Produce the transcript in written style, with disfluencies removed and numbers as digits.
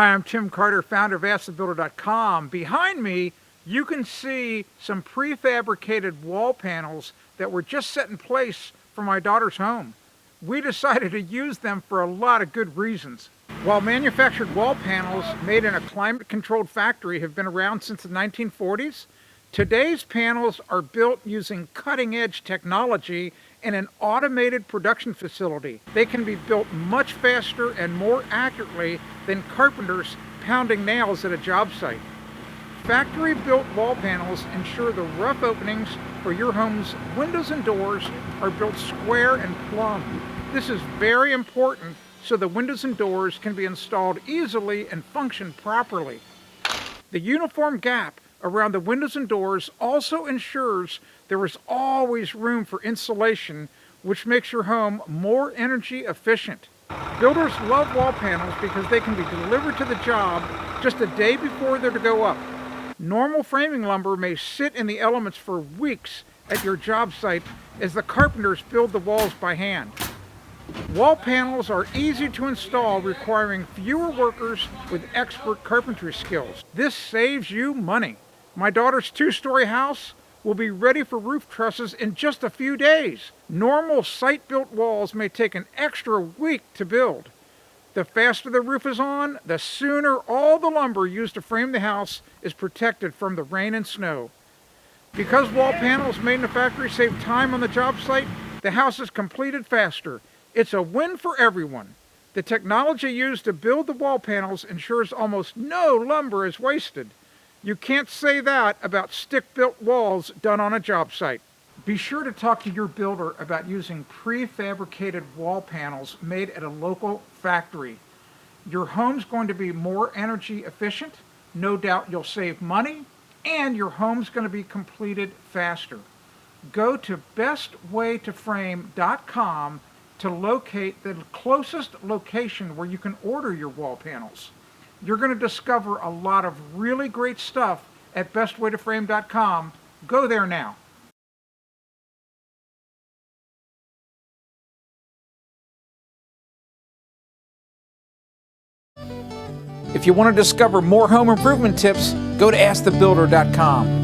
Hi, I'm Tim Carter, founder of AskTheBuilder.com. Behind me, you can see some prefabricated wall panels that were just set in place for my daughter's home. We decided to use them for a lot of good reasons. While manufactured wall panels made in a climate-controlled factory have been around since the 1940s, today's panels are built using cutting-edge technology in an automated production facility. They can be built much faster and more accurately than carpenters pounding nails at a job site. Factory-built wall panels ensure the rough openings for your home's windows and doors are built square and plumb. This is very important so the windows and doors can be installed easily and function properly. The uniform gap around the windows and doors also ensures there is always room for insulation, which makes your home more energy efficient. Builders love wall panels because they can be delivered to the job just a day before they're to go up. Normal framing lumber may sit in the elements for weeks at your job site as the carpenters build the walls by hand. Wall panels are easy to install, requiring fewer workers with expert carpentry skills. This saves you money. My daughter's two-story house will be ready for roof trusses in just a few days. Normal site-built walls may take an extra week to build. The faster the roof is on, the sooner all the lumber used to frame the house is protected from the rain and snow. Because wall panels made in the factory save time on the job site, the house is completed faster. It's a win for everyone. The technology used to build the wall panels ensures almost no lumber is wasted. You can't say that about stick-built walls done on a job site. Be sure to talk to your builder about using prefabricated wall panels made at a local factory. Your home's going to be more energy efficient, no doubt you'll save money, and your home's going to be completed faster. Go to bestwaytoframe.com to locate the closest location where you can order your wall panels. You're going to discover a lot of really great stuff at bestwaytoframe.com. Go there now. If you want to discover more home improvement tips, go to AskTheBuilder.com.